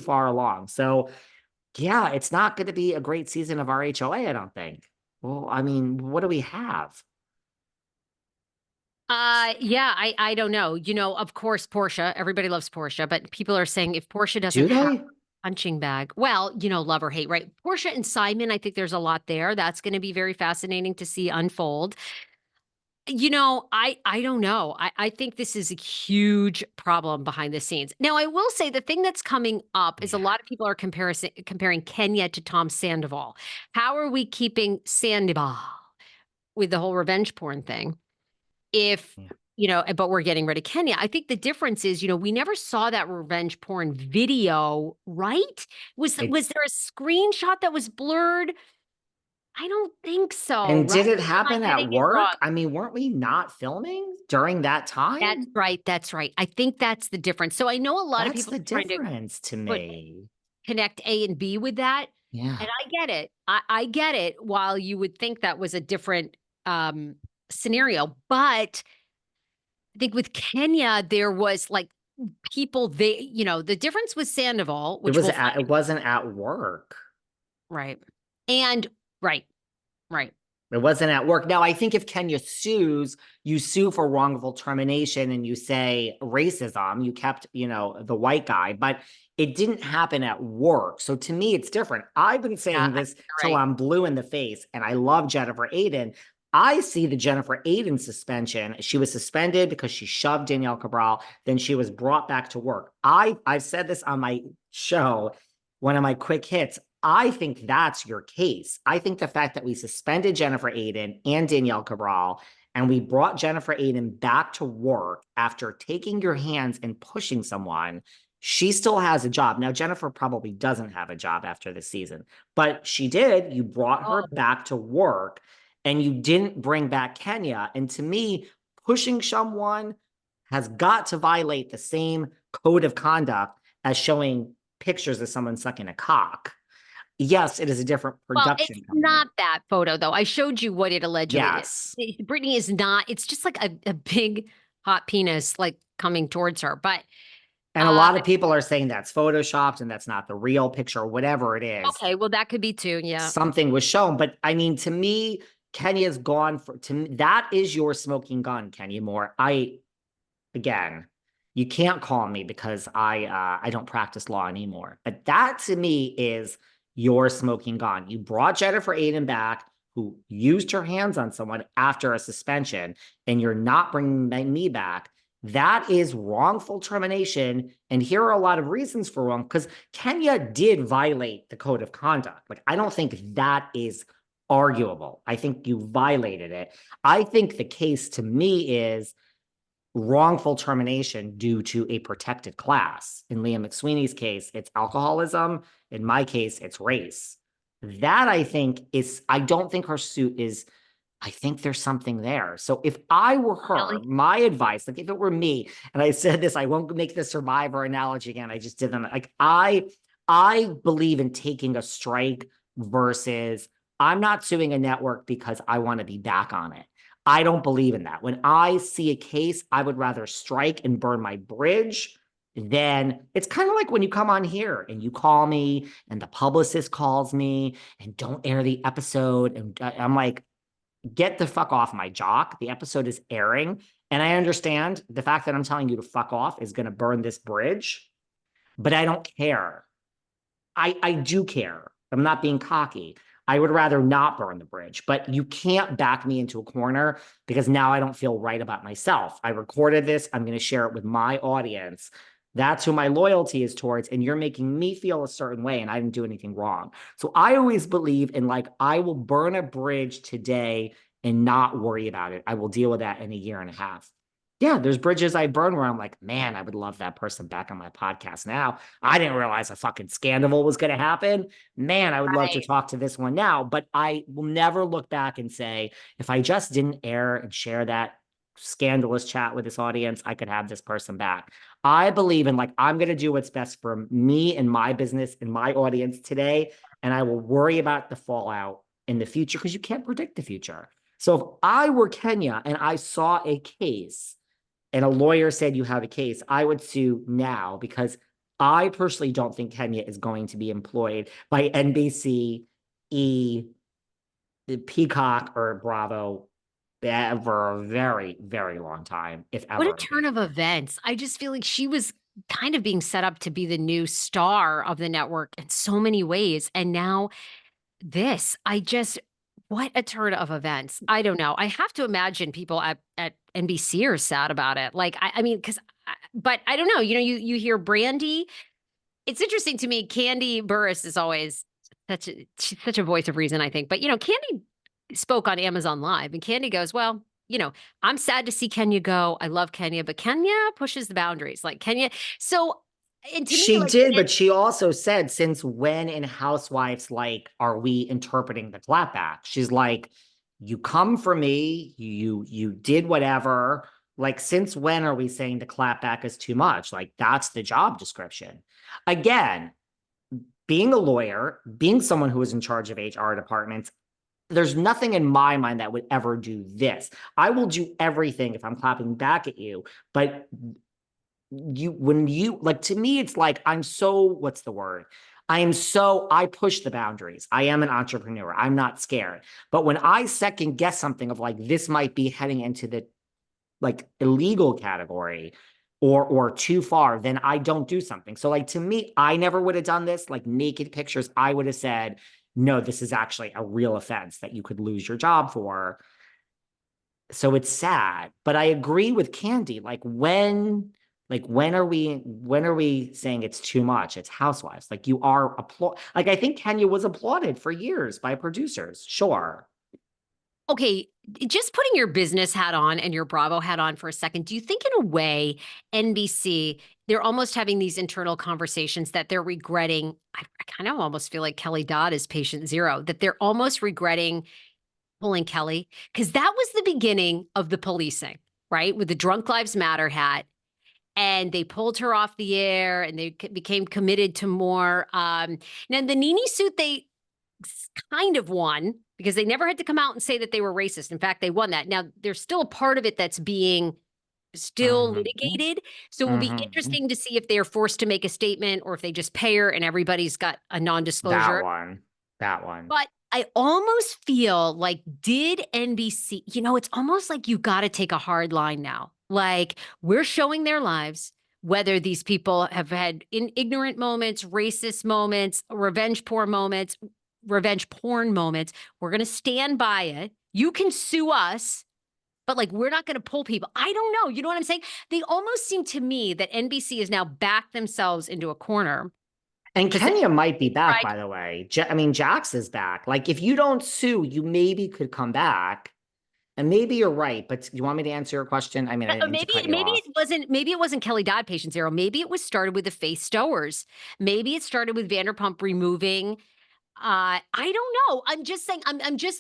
far along. So yeah, it's not going to be a great season of RHOA, I don't think. Well, I mean, what do we have? Yeah, I don't know. Of course, Portia, everybody loves Portia, but people are saying if Portia Do doesn't have they? a punching bag, well, love or hate, right? Portia and Simon, I think there's a lot there. That's going to be very fascinating to see unfold. I don't know. I think this is a huge problem behind the scenes. Now, I will say the thing that's coming up is a Yeah. lot of people are comparing Kenya to Tom Sandoval. How are we keeping Sandoval with the whole revenge porn thing? If Yeah. but we're getting rid of Kenya. I think the difference is, we never saw that revenge porn video, right? Was It's there a screenshot that was blurred? I don't think so, and right? did it Or am I happen getting at it wrong? work? I mean, weren't we not filming during that That's time? right. That's right. I think that's the difference. So I know a lot of That's people the are trying to difference to put me. connect A and B with that. And Yeah. I get it. I get it. While you would think that was a different scenario, but I think with Kenya, there was like people the difference with Sandoval, which we'll find It wasn't at work. right. And right, right. It wasn't at work. Now, I think if Kenya sues, you sue for wrongful termination and you say racism, you kept, the white guy, but it didn't happen at work. So to me, it's different. I've been Yeah, saying this you're till right. I'm blue in the face, and I love Jennifer Aiden. I see the Jennifer Aiden suspension. She was suspended because she shoved Danielle Cabral. Then she was brought back to work. I've said this on my show, one of my quick hits. I think that's your case. I think the fact that we suspended Jennifer Aiden and Danielle Cabral and we brought Jennifer Aiden back to work after taking your hands and pushing someone, she still has a job. Now, Jennifer probably doesn't have a job after this season, but she did. You brought her Oh, back to work and you didn't bring back Kenya. And to me, pushing someone has got to violate the same code of conduct as showing pictures of someone sucking a cock. Yes, it is a different well, it's production company. not that photo though. I showed you what it allegedly Yes. is. Brittany is not, it's just like a big hot penis like coming towards her. But And a uh lot of people are saying that's photoshopped and that's not the real picture, whatever it is. okay, well that could be too. Yeah. Something was shown. But I mean, to me, Kenya's gone for to me, that is your smoking gun, Kenya Moore. Again, you can't call me because I don't practice law anymore. But that to me is your smoking gun. You brought Jennifer Aiden back, who used her hands on someone after a suspension, and you're not bringing me back. That is wrongful termination. And here are a lot of reasons for wrong because Kenya did violate the code of conduct. Like, I don't think that is arguable. I think you violated it. I think the case to me is wrongful termination due to a protected class. In Liam McSweeney's case, it's alcoholism. In my case, it's race. That I think is, I don't think her suit is, I think there's something there. So if I were her, Really? my advice, like if it were me, and I said this, I won't make the survivor analogy again. I just did them. Like I believe in taking a strike versus I'm not suing a network because I want to be back on it. I don't believe in that. When I see a case, I would rather strike and burn my bridge than it's kind of like when you come on here and you call me and the publicist calls me and don't air the episode. And I'm like, get the fuck off my jock. The episode is airing. And I understand the fact that I'm telling you to fuck off is going to burn this bridge, but I don't care. I do care. I'm not being cocky. I would rather not burn the bridge, but you can't back me into a corner because now I don't feel right about myself. I recorded this. I'm going to share it with my audience. That's who my loyalty is towards. And you're making me feel a certain way and I didn't do anything wrong. So I always believe in like, I will burn a bridge today and not worry about it. I will deal with that in a year and a half. Yeah, there's bridges I burn where I'm like, man, I would love that person back on my podcast now. I didn't realize a fucking scandal was going to happen. Man, I would love to Right. talk to this one now, but I will never look back and say, if I just didn't air and share that scandalous chat with this audience, I could have this person back. I believe in like, I'm going to do what's best for me and my business and my audience today. And I will worry about the fallout in the future because you can't predict the future. So if I were Kenya and I saw a case and a lawyer said you have a case, I would sue now because I personally don't think Kenya is going to be employed by NBC, E, the Peacock, or Bravo for a very, very long time, if What a ever turn again. of events. I just feel like she was kind of being set up to be the new star of the network in so many ways. And now this, what a turn of events. I don't know. I have to imagine people at NBC are sad about it. Like, I mean, but I don't know. You hear Brandy. It's interesting to me. Candy Burris is always she's such a voice of reason, I think. But, Candy spoke on Amazon Live, and Candy goes, well, I'm sad to see Kenya go. I love Kenya, but Kenya pushes the boundaries. Like Kenya. So, and to me, She like, did, but she also said, since when in Housewives, like, are we interpreting the clapback? She's like, you come for me, you did whatever. Like, since when are we saying the clapback is too much? Like, that's the job description. Again, being a lawyer, being someone who is in charge of HR departments, there's nothing in my mind that would ever do this. I will do everything if I'm clapping back at you, but when you like, to me, it's like, I'm so, what's the word? I push the boundaries. I am an entrepreneur. I'm not scared. But when I second guess something of like, this might be heading into the like illegal category or too far, then I don't do something. So like, to me, I never would have done this. Like naked pictures, I would have said, no, this is actually a real offense that you could lose your job for. So it's sad, but I agree with Candy. When are we saying it's too much? It's Housewives. Like, you are applaud, like, I think Kenya was applauded for years by producers. Sure. okay, just putting your business hat on and your Bravo hat on for a second, do you think in a way NBC, they're almost having these internal conversations that they're regretting? I kind of almost feel like Kelly Dodd is patient zero, that they're almost regretting pulling Kelly, because that was the beginning of the policing, right? With the Drunk Lives Matter hat. And they pulled her off the air and they became committed to more. Now, the Nene suit, they kind of won because they never had to come out and say that they were racist. In fact, they won that. Now, there's still a part of it that's being still Mhm. litigated. So it will be Mhm. interesting to see if they are forced to make a statement or if they just pay her and everybody's got a non That disclosure. one. That one. But I almost feel like, did NBC, it's almost like you got to take a hard line now. Like, we're showing their lives, whether these people have had ignorant moments, racist moments, revenge porn moments. We're going to stand by it. You can sue us, but like, we're not going to pull people. I don't know. You know what I'm saying? They almost seem to me that NBC has now backed themselves into a corner And because they Kenya might be back, tried. by the way. I mean, Jax is back. Like, if you don't sue, you maybe could come back. And maybe you're right, but you want me to answer your question? I mean, I didn't mean to Maybe cut you maybe off. it wasn't Kelly Dodd patient zero. Maybe it was started with the Faith Stowers. Maybe it started with Vanderpump removing. I don't know. I'm just saying. I'm just